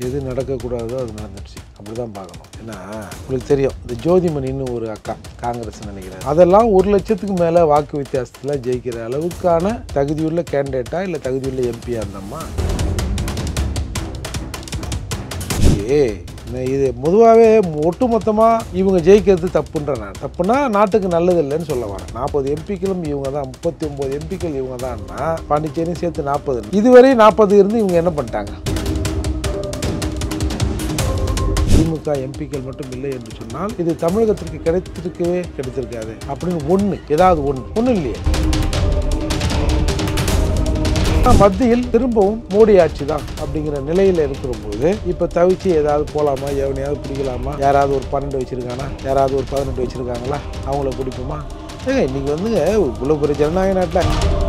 எது நடக்கக்கூடாதோ அது நடந்துடுச்சு. அப்படி தான் பார்க்கணும். ஏன்னா உங்களுக்கு தெரியும், இந்த ஜோதிமணின்னு ஒரு அக்கா காங்கிரஸ் நினைக்கிறாரு, அதெல்லாம் 1 லட்சத்துக்கு மேலே வாக்கு வித்தியாசத்தில் ஜெயிக்கிற அளவுக்கான தகுதியுள்ள கேண்டிடேட்டா இல்லை தகுதியுள்ள எம்பியா இருந்தம்மா? இது பொதுவாகவே ஒட்டுமொத்தமாக இவங்க ஜெயிக்கிறது தப்புன்ற நான் தப்புனா நாட்டுக்கு நல்லது இல்லைன்னு சொல்ல வரேன். 40 எம்பிக்களும் இவங்க தான், 39 எம்பிக்கள் இவங்க தான்னா பாண்டிச்சேரியும் சேர்த்து 40. இதுவரை 40 இருந்து இவங்க என்ன பண்ணிட்டாங்க? திமுக எம்பிக்கள் மட்டும் இல்லை என்று சொன்னால் இது தமிழகத்திற்கு கிடைத்திருக்காது அப்படின்னு ஏதாவது ஒன்று இல்லையே. மத்தியில் திரும்பவும் மோடி ஆட்சி தான் அப்படிங்கிற நிலையில் இருக்கிற போது இப்போ தவிச்சு ஏதாவது போகலாமா, எவனையாவது பிடிக்கலாமா, யாராவது ஒரு 12 வச்சுருக்கானா, யாராவது ஒரு 18 வச்சுருக்காங்களா, அவங்கள பிடிக்குமா? இன்னைக்கு வந்துங்க இவ்வளோ பெரிய ஜனநாயக நாட்டில்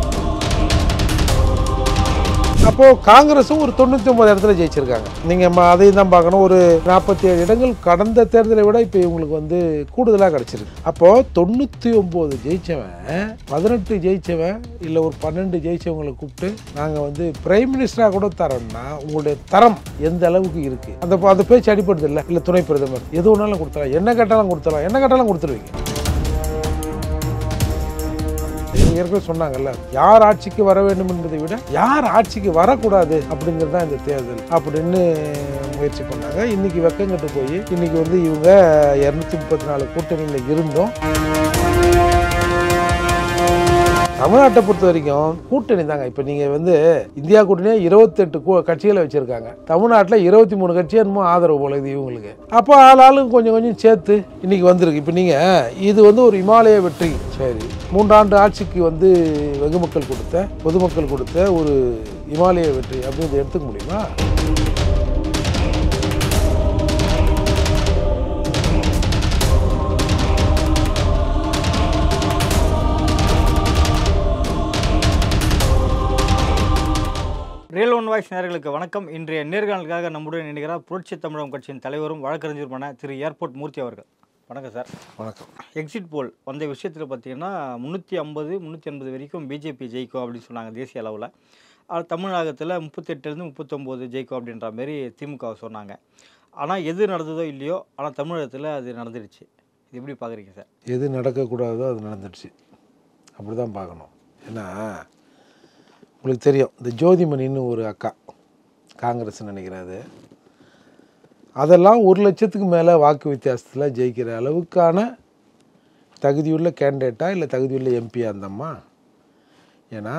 அப்போது காங்கிரஸும் ஒரு 99 இடத்துல ஜெயிச்சிருக்காங்க. நீங்கள் அதையும் தான் பார்க்கணும். ஒரு 47 இடங்கள் கடந்த தேர்தலை விட இப்போ இவங்களுக்கு கூடுதலாக கிடச்சிருக்கு. அப்போது 99 ஜெயித்தவன் 18 ஜெயித்தவன் இல்லை ஒரு 12 ஜெயித்தவங்களை கூப்பிட்டு நாங்கள் பிரைம் மினிஸ்டராக கூட தரோம்னா உங்களுடைய தரம் எந்த அளவுக்கு இருக்குது அந்த பேச்சு அடிப்படுது இல்லை துணை பிரதமர் எது ஒன்றாலும் கொடுத்துடலாம், என்ன கேட்டாலும் கொடுத்துருவீங்க. ஏற்கனவே சொன்னாங்கல்ல, யார் ஆட்சிக்கு வர வேண்டும் என்பதை விட யார் ஆட்சிக்கு வரக்கூடாது அப்படிங்கிறது தான் இந்த தேர்தல் அப்படின்னு முயற்சி பண்ணாங்க. இன்னைக்கு வெக்கங்கட்டு போய் இன்னைக்கு இவங்க 234 கூட்டணியில் இருந்தோம். தமிழ்நாட்டை பொறுத்த வரைக்கும் கூட்டணி தாங்க. இப்போ நீங்கள் இந்தியா கூட்டணியே 28 கட்சிகளை வச்சுருக்காங்க. தமிழ்நாட்டில் 23 கட்சி என்னமோ ஆதரவு போல இது இவங்களுக்கு. அப்போ ஆளுக்கு கொஞ்சம் சேர்த்து இன்னைக்கு வந்திருக்கு. இப்போ நீங்கள் இது ஒரு இமாலய வெற்றி. சரி, 3 ஆண்டு ஆட்சிக்கு வெகுமக்கள் கொடுத்த பொதுமக்கள் கொடுத்த ஒரு இமாலய வெற்றி அப்படின்னு எடுத்துக்க முடியுமா? ரியல் ஒன் வாய்ஸ் நேயர்களுக்கு வணக்கம். இன்றைய நேர்காணலுக்காக நம்முடன் இணைகிறார் புரட்சி தமிழகம் கட்சியின் தலைவரும் வழக்கறிஞருமான திரு ஏர்போர்ட் மூர்த்தி அவர்கள். வணக்கம் சார். வணக்கம். எக்ஸிட் போல் வந்த விஷயத்தில் பார்த்தீங்கன்னா 350 வரைக்கும் பிஜேபி ஜெயிக்கும் அப்படின்னு சொன்னாங்க தேசிய அளவில். தமிழகத்தில் 38 39 ஜெயிக்கும் அப்படின்ற மாரி திமுக சொன்னாங்க. ஆனால் எது நடந்ததோ இல்லையோ, ஆனால் தமிழகத்தில் அது நடந்துடுச்சு. இது எப்படி பார்க்குறீங்க சார்? எது நடக்கக்கூடாதோ அது நடந்துடுச்சு. அப்படி தான் பார்க்கணும். ஏன்னா உங்களுக்கு தெரியும், இந்த ஜோதிமணின்னு ஒரு அக்கா காங்கிரஸ் நினைக்கிறாரு, அதெல்லாம் 1 லட்சத்துக்கு மேலே வாக்கு வித்தியாசத்தில் ஜெயிக்கிற அளவுக்கான தகுதியுள்ள கேண்டிடேட்டா இல்லை தகுதியுள்ள எம்பியா இருந்தம்மா? ஏன்னா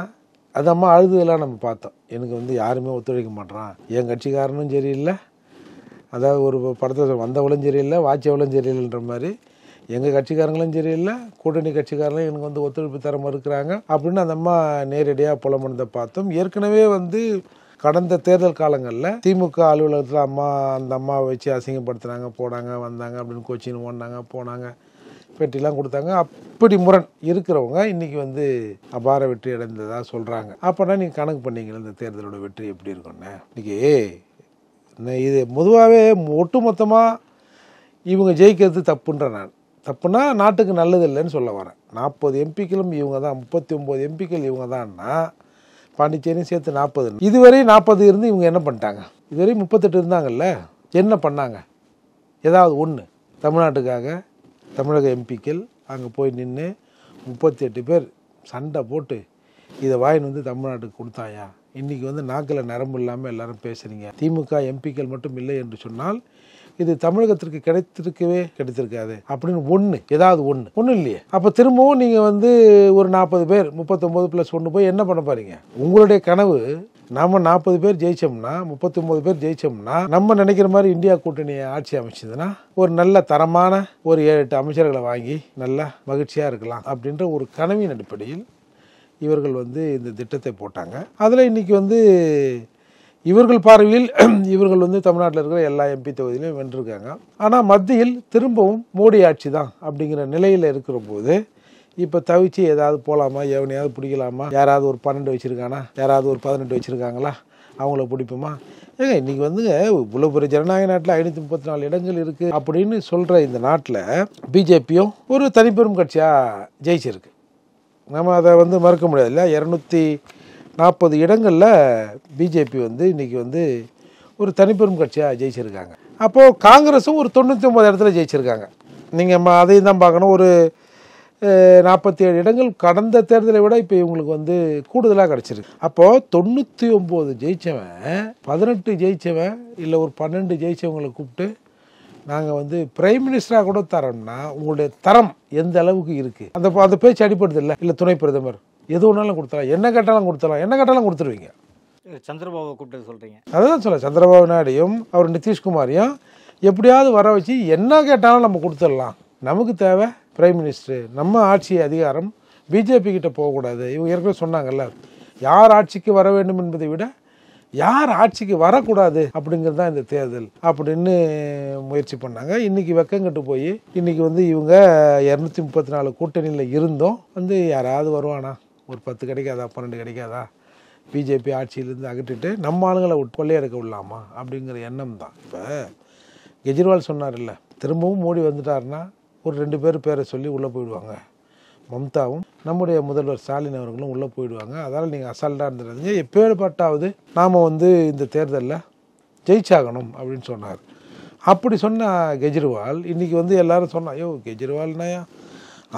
அது அம்மா அழுதுதெல்லாம் நம்ம பார்த்தோம். எனக்கு யாருமே ஒத்துழைக்க மாட்டேறான், என் கட்சிக்காரனும் சரியில்லை, அதாவது ஒரு படத்தை வந்தவளும் சரியில்லை, வாட்சவளும் சரியில்லைன்ற மாதிரி எங்கள் கட்சிக்காரங்களும் சரியில்லை, கூட்டணி கட்சிக்காரங்களும் எனக்கு ஒத்துழைப்பு தர மறுக்கிறாங்க அப்படின்னு அந்த அம்மா நேரடியாக புலம்புனதை பார்த்தோம். ஏற்கனவே கடந்த தேர்தல் காலங்களில் திமுக அலுவலகத்தில் அந்த அம்மாவை வச்சு அசிங்கப்படுத்துனாங்க, போனாங்க வந்தாங்க அப்படின்னு கோச்சின்னு ஓடினாங்க போனாங்க, பெட்டிலாம் கொடுத்தாங்க. அப்படி முரண் இருக்கிறவங்க இன்றைக்கி அபார வெற்றி அடைந்ததாக சொல்கிறாங்க. அப்போனா நீங்கள் கணக்கு பண்ணிங்களா இந்த தேர்தலோட வெற்றி எப்படி இருக்குன்னு? இன்றைக்கி இது பொதுவாகவே ஒட்டுமொத்தமாக இவங்க ஜெயிக்கிறது தப்புன்ற நான் தப்புனா நாட்டுக்கு நல்லது இல்லைன்னு சொல்ல வரேன். 40 எம்பிக்களும் இவங்க தான், 39 எம்பிக்கள் இவங்க தான்னா பாண்டிச்சேரியும் சேர்த்து 40. இதுவரை 40 இருந்து இவங்க என்ன பண்ணிட்டாங்க? இதுவரை 38 இருந்தாங்கல்ல, என்ன பண்ணாங்க? ஏதாவது ஒன்று தமிழ்நாட்டுக்காக தமிழக எம்பிக்கள் அங்கே போய் நின்று 38 பேர் சண்டை போட்டு இதை வாயின் தமிழ்நாட்டுக்கு கொடுத்தாயா? இன்றைக்கி நாக்கில் நரம்பு இல்லாமல் எல்லாரும் பேசுகிறீங்க. திமுக எம்பிக்கள் மட்டும் இல்லை என்று சொன்னால் இது தமிழகத்திற்கு கிடைத்திருக்காது அப்படின்னு ஏதாவது ஒன்று இல்லையே. அப்போ திரும்பவும் நீங்கள் ஒரு 40 பேர் 39 + 1 போய் என்ன பண்ண பாருங்க? உங்களுடைய கனவு நம்ம 40 பேர் ஜெயிச்சோம்னா 39 பேர் ஜெயிச்சோம்னா நம்ம நினைக்கிற மாதிரி இந்தியா கூட்டணியை ஆட்சி அமைச்சதுன்னா ஒரு நல்ல தரமான ஒரு 7-8 அமைச்சர்களை வாங்கி நல்லா மகிழ்ச்சியாக இருக்கலாம் அப்படின்ற ஒரு கனவின் அடிப்படையில் இவர்கள் இந்த திட்டத்தை போட்டாங்க. அதில் இன்றைக்கி இவர்கள் பார்வையில் இவர்கள் தமிழ்நாட்டில் இருக்கிற எல்லா எம்பி தொகுதியிலையும் வென்றிருக்காங்க. ஆனால் மத்தியில் திரும்பவும் மோடி ஆட்சி தான் அப்படிங்கிற நிலையில் இருக்கிற போது இப்போ தவிச்சு ஏதாவது போகலாமா, எவனையாவது பிடிக்கலாமா, யாராவது ஒரு 12 வச்சுருக்கானா, யாராவது ஒரு 18 வச்சுருக்காங்களா, அவங்கள பிடிப்போமா? இன்றைக்கி இவ்வளோ பெரிய ஜனநாயக நாட்டில் 534 இடங்கள் இருக்குது அப்படின்னு சொல்கிற இந்த நாட்டில் பிஜேபியும் ஒரு தனிப்பெரும் கட்சியாக ஜெயிச்சிருக்கு. நம்ம அதை மறக்க முடியாது இல்லை. 240 இடங்களில் பிஜேபி இன்றைக்கி ஒரு தனிப்பெரும் கட்சியாக ஜெயிச்சிருக்காங்க. அப்போது காங்கிரஸும் ஒரு 99 இடத்துல ஜெயிச்சிருக்காங்க. நீங்கள் அதையும் தான் பார்க்கணும். ஒரு 47 இடங்கள் கடந்த தேர்தலை விட இப்போ இவங்களுக்கு வந்து கூடுதலாக கிடச்சிருக்கு. அப்போது 99 ஜெயித்தவன் 18 ஜெயித்தவன் இல்லை ஒரு 12 ஜெயித்தவங்களை கூப்பிட்டு நாங்கள் வந்து பிரைம் மினிஸ்டராக கூட தரோம்னா உங்களுடைய தரம் எந்த அளவுக்கு இருக்குது அந்த பேச்சு அடிப்படுது இல்லை துணை பிரதமர் எது ஒன்றாலும் கொடுத்தலாம், என்ன கேட்டாலும் கொடுத்துருவீங்க. சந்திரபாபு கூப்பிட்டு சொல்கிறீங்க. அதான் சொல்ல, சந்திரபாபு நாயுடையும் அவர் நிதிஷ்குமாரையும் எப்படியாவது வர வச்சு என்ன கேட்டாலும் நம்ம கொடுத்துடலாம். நமக்கு தேவை பிரைம் மினிஸ்டர். நம்ம ஆட்சி அதிகாரம் பிஜேபி கிட்ட போகக்கூடாது. இவங்க ஏற்கனவே சொன்னாங்கல்ல, யார் ஆட்சிக்கு வர வேண்டும் என்பதை விட யார் ஆட்சிக்கு வரக்கூடாது அப்படிங்கிறது தான் இந்த தேர்தல் அப்படின்னு முயற்சி பண்ணாங்க. இன்றைக்கி வெக்கங்கட்டு போய் இன்றைக்கி வந்து இவங்க 234 கூட்டணியில் இருந்தோம் வந்து யாராவது வருவானா, ஒரு 10 கிடைக்காதா 12 கிடைக்காதா, பிஜேபி ஆட்சியிலேருந்து அகற்றிட்டு நம்ம ஆளுங்களை கொள்ளையடிக்க விடலாமா அப்படிங்கிற எண்ணம் தான். இப்போ கெஜ்ரிவால் சொன்னார் இல்லை, திரும்பவும் மோடி வந்துட்டாருன்னா ஒரு 2 பேரை சொல்லி உள்ளே போயிடுவாங்க. மம்தாவும் நம்முடைய முதல்வர் ஸ்டாலின் அவர்களும் உள்ளே போயிடுவாங்க. அதனால் நீங்கள் அசால்ட்டாக இருந்துடாதீங்க, எப்பேற்பட்டாவது நாம் வந்து இந்த தேர்தலில் ஜெயிச்சாகணும் அப்படின்னு சொன்னார். அப்படி சொன்ன கெஜ்ரிவால் இன்றைக்கி வந்து எல்லோரும் சொன்னா, ஐயோ கெஜ்ரிவால்னாயா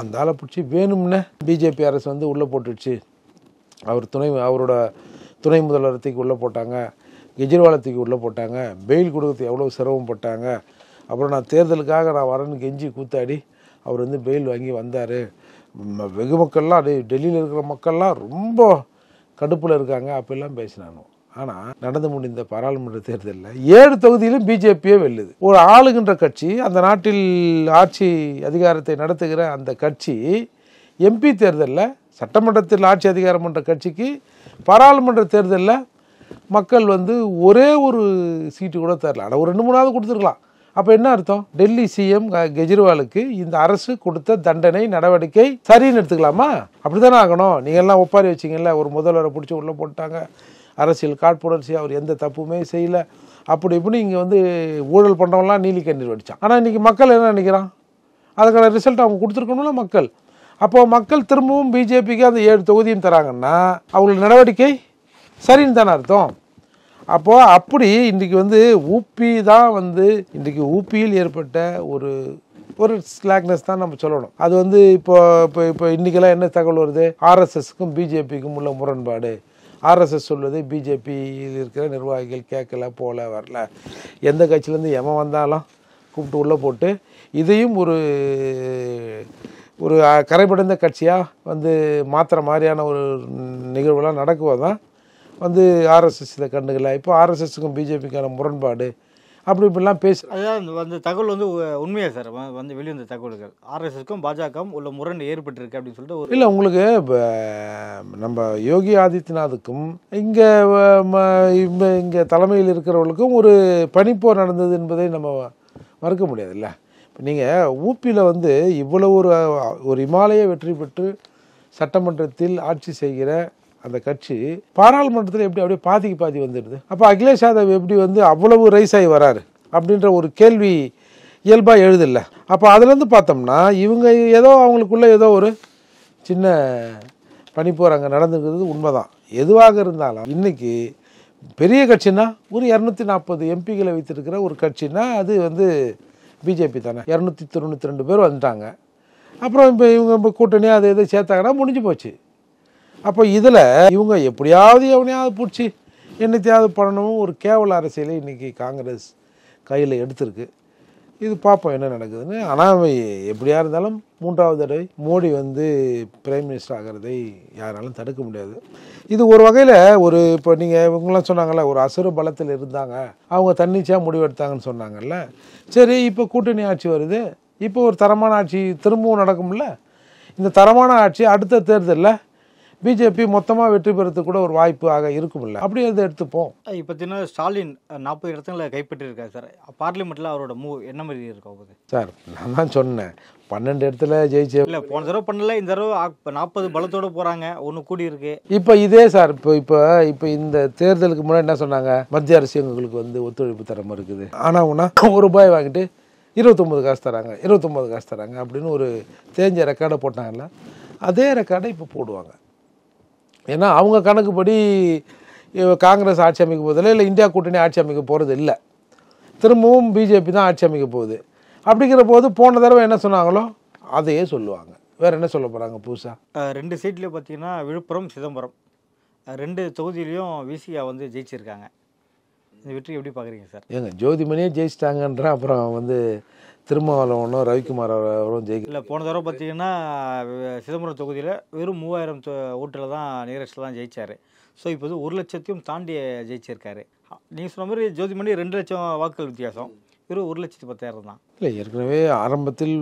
அந்த ஆளை பிடிச்சி வேணும்னே பிஜேபி அரசு வந்து உள்ளே போட்டுடுச்சு, அவரோட துணை முதல்வரத்துக்கு உள்ளே போட்டாங்க, கெஜ்ரிவாலத்துக்கு உள்ளே போட்டாங்க, பெயில் கொடுக்கறது எவ்வளோ சிரமப்பட்டாங்க, அப்புறம் நான் தேர்தலுக்காக நான் வரேன்னு கெஞ்சி கூத்தாடி அவர் வந்து பெயில் வாங்கி வந்தார். வெகு மக்கள்லாம் டெல்லியில் இருக்கிற மக்கள்லாம் ரொம்ப கடுப்பில் இருக்காங்க அப்படிலாம் பேசினானோ. ஆனால் நடந்து முடிந்த பாராளுமன்ற தேர்தலில் 7 தொகுதியிலும் பிஜேபியே வெல்லுது. ஒரு ஆளுகின்ற கட்சி, அந்த நாட்டில் ஆட்சி அதிகாரத்தை நடத்துகிற அந்த கட்சி எம்பி தேர்தலில், சட்டமன்றத்தில் ஆட்சி அதிகாரம் என்ற கட்சிக்கு பாராளுமன்ற தேர்தலில் மக்கள் வந்து ஒரே ஒரு சீட்டு கூட தரல. ஆனால் ஒரு 2-3 கொடுத்துருக்கலாம். அப்போ என்ன அர்த்தம்? டெல்லி சிஎம் கெஜ்ரிவாலுக்கு இந்த அரசு கொடுத்த தண்டனை நடவடிக்கை சரின்னு எடுத்துக்கலாமா? அப்படி தானே ஆகணும். நீங்கள்லாம் ஒப்பாரி வச்சிங்கல்ல, ஒரு முதல்வரை பிடிச்சி உள்ளே போட்டாங்க, அரசியல் காழ்ப்புணர்ச்சி, அவர் எந்த தப்புமே செய்யலை, அப்படி இப்படி இங்கே வந்து ஊழல் பண்ணுறவங்களாம் நீலி கண்ணீர் வடித்தான். ஆனால் இன்றைக்கி மக்கள் என்ன நினைக்கிறான்? அதுக்கான ரிசல்ட் அவங்க கொடுத்துருக்கணும்ல மக்கள். அப்போது மக்கள் திரும்பவும் பிஜேபிக்கு அந்த 7 தொகுதியும் தராங்கன்னா அவங்களுக்கு நடவடிக்கை சரின்னு தானே அர்த்தம். அப்போது அப்படி இன்றைக்கி வந்து ஊபி தான் வந்து இன்றைக்கி ஊபியில் ஏற்பட்ட ஒரு ஸ்லாக்னஸ் தான் நம்ம சொல்லணும். அது வந்து இப்போ இன்றைக்கெல்லாம் என்ன தகவல் வருது? ஆர்எஸ்எஸ்க்கும் பிஜேபிக்கும் உள்ள முரண்பாடு. ஆர்எஸ்எஸ் சொல்வது பிஜேபியில் இருக்கிற நிர்வாகிகள் கேட்கல, போகல, வரல, எந்த கட்சியிலேருந்து எவன் வந்தாலும் கூப்பிட்டு உள்ளே போட்டு இதையும் ஒரு கரைபடைந்த கட்சியாக வந்து மாற்றுற மாதிரியான ஒரு நிகழ்வுலாம் நடக்குவதான் வந்து ஆர்எஸ்எஸ் இதை கண்டுக்கல. இப்போ ஆர்எஸ்எஸ்க்கும் பிஜேபிக்கான முரண்பாடு அப்படி இப்படிலாம் அதாவது அந்த தகவல் வந்து உண்மையா சார்? வந்து வெளிவந்த தகவல்கள் ஆர்எஸ்எஸ்க்கும் பாஜகவும் உள்ள முரண் ஏற்பட்டிருக்கு அப்படின்னு சொல்லிட்டு இல்லை. உங்களுக்கு நம்ம யோகி ஆதித்யநாத்துக்கும் இங்கே தலைமையில் இருக்கிறவர்களுக்கும் ஒரு பனிப்போர் நடந்தது என்பதை நம்ம மறுக்க முடியாதுல்ல. இப்போ நீங்கள் ஊபியில் வந்து இவ்வளவு ஒரு இமாலய வெற்றி பெற்று சட்டமன்றத்தில் ஆட்சி செய்கிற அந்த கட்சி பாராளுமன்றத்தில் எப்படி அப்படியே பாதி வந்துடுது? அப்போ அகிலேஷ் யாதவ் எப்படி வந்து அவ்வளவு ரைஸ் ஆகி வராரு அப்படின்ற ஒரு கேள்வி இயல்பாக எழுதில்ல. அப்போ அதுலேருந்து பார்த்தோம்னா இவங்க ஏதோ அவங்களுக்குள்ள ஏதோ ஒரு சின்ன பனிப்போர் அங்கே நடந்துக்கிறது உண்மைதான். எதுவாக இருந்தாலும் இன்றைக்கி பெரிய கட்சின்னா ஒரு 240 எம்பிகளை வைத்திருக்கிற ஒரு கட்சின்னா அது வந்து பிஜேபி தானே. 292 பேர் வந்துட்டாங்க. அப்புறம் இப்போ இவங்க கூட்டணியாக அதை எதை சேர்த்தாங்கன்னா முடிஞ்சு போச்சு. அப்போ இதில் இவங்க எப்படியாவது எவனையாவது பிடிச்சி என்னத்தையாவது பண்ணணும் ஒரு கேவல அரசியலை இன்றைக்கி காங்கிரஸ் கையில் எடுத்திருக்கு. இது பார்ப்போம் என்ன நடக்குதுன்னு. ஆனால் எப்படியா இருந்தாலும் 3வது தடவை மோடி வந்து பிரைம் மினிஸ்டர் ஆகிறதை யாராலும் தடுக்க முடியாது. இது ஒரு வகையில் இப்போ நீங்கள் இவங்களாம் சொன்னாங்கல்ல, ஒரு அசுர பலத்தில் இருந்தாங்க, அவங்க தன்னிச்சையாக முடிவெடுத்தாங்கன்னு சொன்னாங்கல்ல. சரி, இப்போ கூட்டணி ஆட்சி வருது, இப்போ ஒரு தரமான ஆட்சி திரும்பவும் நடக்கும்ல. இந்த தரமான ஆட்சி அடுத்த தேர்தலில் பிஜேபி மொத்தமாக வெற்றி பெறத்துக்கு கூட ஒரு வாய்ப்பு ஆக இருக்குமில்ல. அப்படியே அதை எடுத்துப்போம். இப்போ பார்த்தீங்கன்னா ஸ்டாலின் 40 இடத்துல கைப்பற்றிருக்காரு சார். பார்லிமெண்ட்டில் அவரோட என்ன மாதிரி இருக்கும் சார்? நான் தான் சொன்னேன் 12 இடத்துல ஜெயிச்சு இல்லை, போன தடவை பண்ணல, இந்த தடவை 40 பலத்தோடு போகிறாங்க, ஒன்று கூடி இருக்கு. இப்போ இதே சார் இப்போ இந்த தேர்தலுக்கு முன்னாடி என்ன சொன்னாங்க? மத்திய அரசு எங்களுக்கு வந்து ஒத்துழைப்பு தரமாக இருக்குது, ஆனால் உன்னா ₹1 வாங்கிட்டு 29 காசு தராங்க, 29 காசு தராங்க அப்படின்னு ஒரு தேஞ்ச ரெக்கார்டை போட்டாங்கல்ல. அதே ரெக்கார்டை இப்போ போடுவாங்க. ஏன்னா அவங்க கணக்குப்படி காங்கிரஸ் ஆட்சி அமைக்க போதில்லை, இல்லை இந்தியா கூட்டணி ஆட்சி அமைக்க போகிறது இல்லை. திரும்பவும் பிஜேபி தான் ஆட்சி அமைக்க போகுது. அப்படிங்கிற போது போன தடவை என்ன சொன்னாங்களோ அதையே சொல்லுவாங்க. வேறு என்ன சொல்ல போகிறாங்க புதுசாக? 2 சீட்லேயும் பார்த்தீங்கன்னா விழுப்புரம், சிதம்பரம் 2 தொகுதியிலையும் விசிகா வந்து ஜெயிச்சிருக்காங்க. இந்த வெற்றி எப்படி பார்க்குறீங்க சார்? ஏங்க ஜோதிமணியே ஜெயிச்சிட்டாங்கன்ற, அப்புறம் திருமாவளவனும் ரவிக்குமார் அவரும் ஜெயிக்க இல்லை, போன தடவை பார்த்தீங்கன்னா சிதம்பரம் தொகுதியில் வெறும் 3000 ஓட்டில் தான் நியரஸ்ட்டில் தான் ஜெயிச்சார். ஸோ இப்போ 1 லட்சத்தையும் தாண்டி ஜெயிச்சிருக்காரு. நீங்கள் சொன்ன மாதிரி ஜோதிமணி 2 லட்சம் வாக்குகள் வித்தியாசம், வெறும் 1,10,000 தான். இல்லை, ஏற்கனவே ஆரம்பத்தில்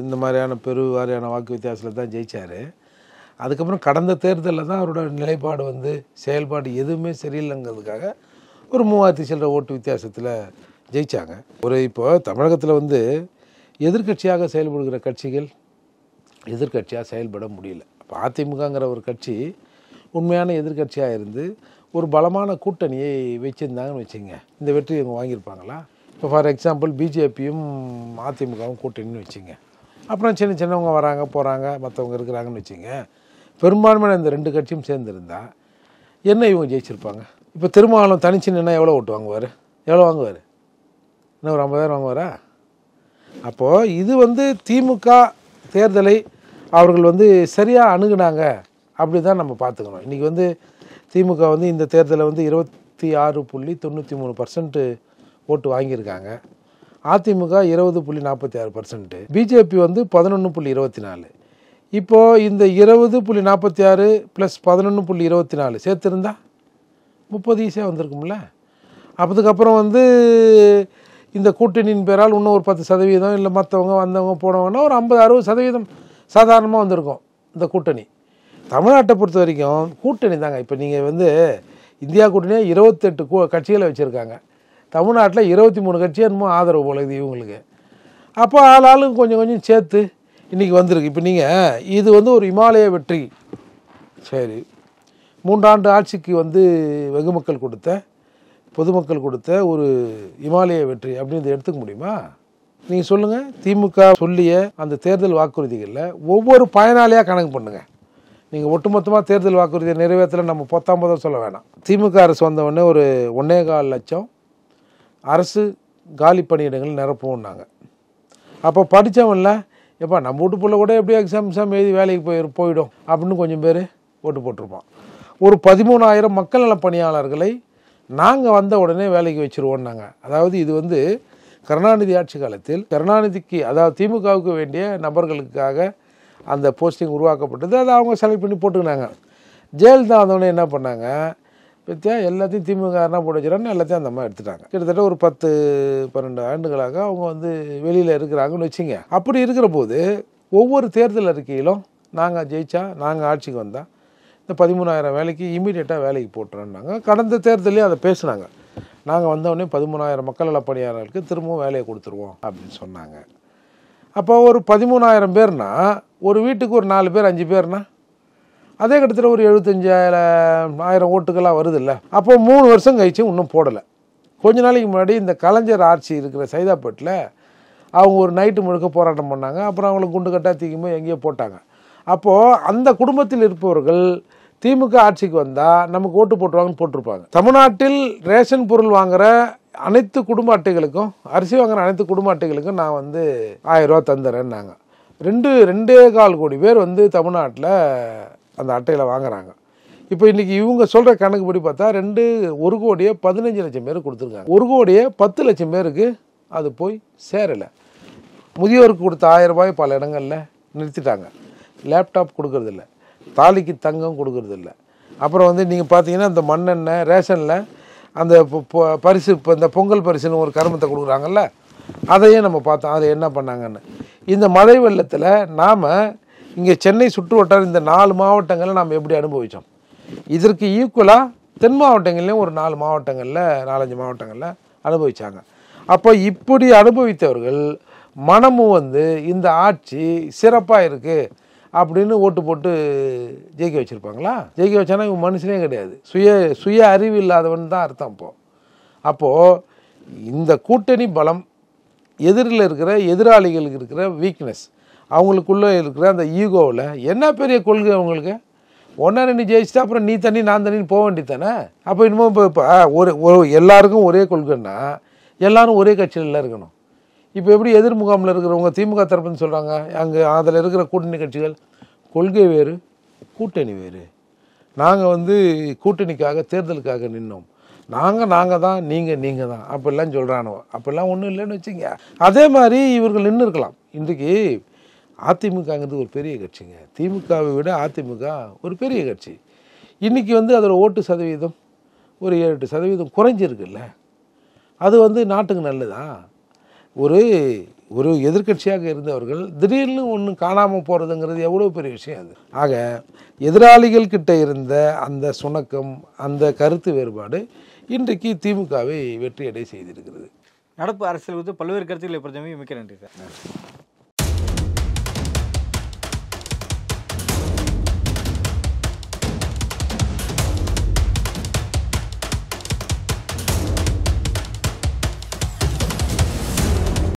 இந்த மாதிரியான பெருவாரியான வாக்கு வித்தியாசத்தில் தான் ஜெயித்தார். அதுக்கப்புறம் கடந்த தேர்தலில் தான் அவரோட நிலைப்பாடு செயல்பாடு எதுவுமே சரியில்லைங்கிறதுக்காக ஒரு 3000 சில்லற ஓட்டு வித்தியாசத்தில் ஜெயித்தாங்க. இப்போ தமிழகத்தில் எதிர்க்கட்சியாக செயல்படுகிற கட்சிகள் எதிர்க்கட்சியாக செயல்பட முடியல. இப்போ அதிமுகங்கிற ஒரு கட்சி உண்மையான எதிர்க்கட்சியாக இருந்து ஒரு பலமான கூட்டணியை வச்சுருந்தாங்கன்னு வச்சுங்க, இந்த வெற்றி இவங்க வாங்கியிருப்பாங்களா? இப்போ ஃபார் எக்ஸாம்பிள் பிஜேபியும் அதிமுகவும் கூட்டணின்னு வச்சுங்க, அப்புறம் சின்னவங்க வராங்க போகிறாங்க, மற்றவங்க இருக்கிறாங்கன்னு வச்சுங்க, பெரும்பான்மையான இந்த 2 கட்சியும் சேர்ந்துருந்தா என்ன இவங்க ஜெயிச்சிருப்பாங்க? இப்போ திருமாவளவன் தனிச்சின்னா எவ்வளோ ஓட்டு வாங்குவார்? எவ்வளோ வாங்குவார்? இன்னும் ஒரு 50,000 வாங்குவாரா? அப்போது இது திமுக தேர்தலை அவர்கள் சரியாக அணுகுனாங்க அப்படி தான் நம்ம பார்த்துக்கணும். இன்றைக்கி திமுக இந்த தேர்தலை 26.93% ஓட்டு வாங்கியிருக்காங்க. அதிமுக 20.46%, பிஜேபி 11.24. இப்போது இந்த 20.46 + 11.24 சேர்த்துருந்தா 30 ஈஸியாக வந்திருக்கும்ல. அதுக்கப்புறம் இந்த கூட்டணியின் பேரால் இன்னும் ஒரு 10% இல்லை மற்றவங்க வந்தவங்க போனவங்கன்னா ஒரு 50-60% சாதாரணமாக வந்திருக்கும் இந்த கூட்டணி. தமிழ்நாட்டை பொறுத்த வரைக்கும் கூட்டணி தாங்க. இப்போ நீங்கள் இந்தியா கூட்டணியாக 28 கட்சிகளை வச்சுருக்காங்க. தமிழ்நாட்டில் 23 கட்சி என்னமோ ஆதரவு போல இது இவங்களுக்கு. அப்போ ஆளுக்கு கொஞ்சம் கொஞ்சம் சேர்த்து இன்றைக்கி வந்திருக்கு. இப்போ நீங்கள் இது ஒரு இமாலய வெற்றி. சரி, 3 ஆண்டு ஆட்சிக்கு வெகுமக்கள் கொடுத்த பொதுமக்கள் கொடுத்த ஒரு இமாலய வெற்றி அப்படின்னு எடுத்துக்க முடியுமா? நீங்கள் சொல்லுங்கள். திமுக சொல்லிய அந்த தேர்தல் வாக்குறுதிகளில் ஒவ்வொரு பயனாளியாக கணக்கு பண்ணுங்கள். நீங்கள் ஒட்டுமொத்தமாக தேர்தல் வாக்குறுதியை நிறைவேற்றலை நம்ம 19 சொல்ல வேணாம். திமுக அரசு வந்தவுடனே ஒரு 1.25 லட்சம் அரசு காலி பணியிடங்கள் நிரப்புவோம்னாங்க. அப்போ படித்தவன்ல எப்போ நம்ம வீட்டு பிள்ளை கூட எப்படியோ எக்ஸாம் எழுதி வேலைக்கு போயிடும் அப்படின்னு கொஞ்சம் பேர் ஓட்டு போட்டிருப்பான். ஒரு 13,000 மக்கள் நல பணியாளர்களை நாங்கள் வந்த உடனே வேலைக்கு வச்சுருவோன்னாங்க. அதாவது இது கருணாநிதி ஆட்சி காலத்தில் கருணாநிதிக்கு, அதாவது திமுகவுக்கு வேண்டிய நபர்களுக்காக அந்த போஸ்டிங் உருவாக்கப்பட்டது. அதை அவங்க செலக்ட் பண்ணி போட்டுக்கினாங்க. ஜெயலலிதா வந்தவொடனே என்ன பண்ணாங்க, பற்றியா எல்லாத்தையும் திமுக என்ன போட்டு வச்சுறான்னு எல்லாத்தையும் அந்த அம்மா எடுத்துட்டாங்க. கிட்டத்தட்ட ஒரு 10-12 ஆண்டுகளாக அவங்க வெளியில் இருக்கிறாங்கன்னு வச்சுங்க. அப்படி இருக்கிற போது ஒவ்வொரு தேர்தல் அறிக்கையிலும் நாங்கள் ஜெயிச்சா, நாங்கள் ஆட்சிக்கு வந்தால் இந்த 13,000 வேலைக்கு இமீடியட்டாக வேலைக்கு போட்டுறோன்னாங்க. கடந்த தேர்தலையும் அதை பேசுனாங்க. நாங்கள் வந்தவொடனே 13,000 மக்கள் நல பணியாளர்களுக்கு திரும்பவும் வேலையை கொடுத்துருவோம் அப்படின்னு சொன்னாங்க. அப்போ ஒரு 13,000 பேர்னா ஒரு வீட்டுக்கு ஒரு 4 பேர் 5 பேர்னா அதே கிட்டத்தட்ட ஒரு 75,000 ஓட்டுக்கெல்லாம் வருது இல்லை. அப்போ 3 வருஷம் கழிச்சு இன்னும் போடலை. கொஞ்ச நாளைக்கு முன்னாடி இந்த கலைஞர் ஆட்சி இருக்கிற சைதாப்பேட்டில் அவங்க ஒரு நைட்டு முழுக்க போராட்டம் பண்ணாங்க. அப்புறம் அவங்கள குண்டு கட்டா தூக்கியும்போது எங்கேயோ போட்டாங்க. அப்போது அந்த குடும்பத்தில் இருப்பவர்கள் திமுக ஆட்சிக்கு வந்தால் நமக்கு ஓட்டு போட்டுருவாங்கன்னு போட்டிருப்பாங்க. தமிழ்நாட்டில் ரேஷன் பொருள் வாங்குகிற அனைத்து குடும்ப அட்டைகளுக்கும், அரிசி வாங்குகிற அனைத்து குடும்ப அட்டைகளுக்கும் நான் 1000 ரூபா தந்துடுறேன்னாங்க. 2.25 கோடி பேர் தமிழ்நாட்டில் அந்த அட்டையில் வாங்குறாங்க. இப்போ இன்றைக்கி இவங்க சொல்கிற கணக்குப்படி பார்த்தா 1,15,00,000 பேர் கொடுத்துருக்காங்க. 1,10,00,000 பேருக்கு அது போய் சேரலை. முதியோருக்கு கொடுத்த 1000 ரூபாய் பல இடங்களில் நிறுத்திட்டாங்க. லேப்டாப் கொடுக்கறதில்ல, தாலிக்கு தங்கம் கொடுக்கறதில்ல. அப்புறம் நீங்கள் பார்த்தீங்கன்னா இந்த மண்ணெண்ணெய் ரேஷனில் அந்த பரிசு, இப்போ இந்த பொங்கல் பரிசுன்னு ஒரு கருமத்தை கொடுக்குறாங்கல்ல, அதையும் நம்ம பார்த்தோம். அதை என்ன பண்ணாங்கன்னு. இந்த மழை வெள்ளத்தில் நாம் இங்கே சென்னை சுற்று வட்டார இந்த 4 மாவட்டங்களில் நாம் எப்படி அனுபவித்தோம், இதற்கு ஈக்குவலாக தென் மாவட்டங்கள்லேயும் ஒரு 4 மாவட்டங்களில் 4-5 மாவட்டங்களில் அனுபவித்தாங்க. அப்போ இப்படி அனுபவித்தவர்கள் மனமும் இந்த ஆட்சி சிறப்பாக இருக்குது அப்படின்னு ஓட்டு போட்டு ஜெயிக்க வச்சுருப்பாங்களா? ஜெயிக்க வச்சானா இவன் மனுஷனே கிடையாது, சுய அறிவு இல்லாதவன் தான் அர்த்தம். அப்போது இந்த கூட்டணி பலம், எதிரில் இருக்கிற எதிராளிகளுக்கு இருக்கிற வீக்னஸ், அவங்களுக்குள்ளே இருக்கிற அந்த ஈகோவில் என்ன பெரிய கொள்கை அவங்களுக்கு? ஒன்றா நீ ஜெயிச்சிட்டா அப்புறம் நீ தண்ணி நான் தண்ணின்னு போக வேண்டியது தானே. அப்போ இன்னமும் இப்போ ஒரு எல்லாருக்கும் ஒரே கொள்கைன்னா எல்லாரும் ஒரே கட்சியில் இருக்கணும். இப்போ எப்படி எதிர் முகாமில் இருக்கிறவங்க திமுக தரப்புன்னு சொல்கிறாங்க, அங்கே அதில் இருக்கிற கூட்டணி கட்சிகள் கொள்கை வேறு கூட்டணி வேறு. நாங்கள் கூட்டணிக்காக தேர்தலுக்காக நின்னோம், நாங்கள் தான் நீங்கள் தான் அப்படிலாம் சொல்கிறானோ. அப்படிலாம் ஒன்றும் இல்லைன்னு வச்சுங்க. அதே மாதிரி இவர்கள் நின்று இருக்கலாம். இன்றைக்கு அதிமுகங்கிறது ஒரு பெரிய கட்சிங்க. திமுகவை விட அதிமுக ஒரு பெரிய கட்சி. இன்றைக்கி அதோட ஓட்டு சதவீதம் ஒரு 7-8% குறைஞ்சிருக்குல்ல. அது நாட்டுக்கு நல்லதா? ஒரு எதிர்க்கட்சியாக இருந்தவர்கள் திடீர்னு ஒன்று காணாமல் போகிறதுங்கிறது எவ்வளோ பெரிய விஷயம் அது. ஆக எதிராளிகள் கிட்ட இருந்த அந்த சுணக்கம், அந்த கருத்து வேறுபாடு இன்றைக்கு திமுகவை வெற்றியடை செய்திருக்கிறது. நடப்பு அரசியல் பல்வேறு கருத்துக்களை பொறுத்தவரைக்கும் மிக்க நன்றி சார்.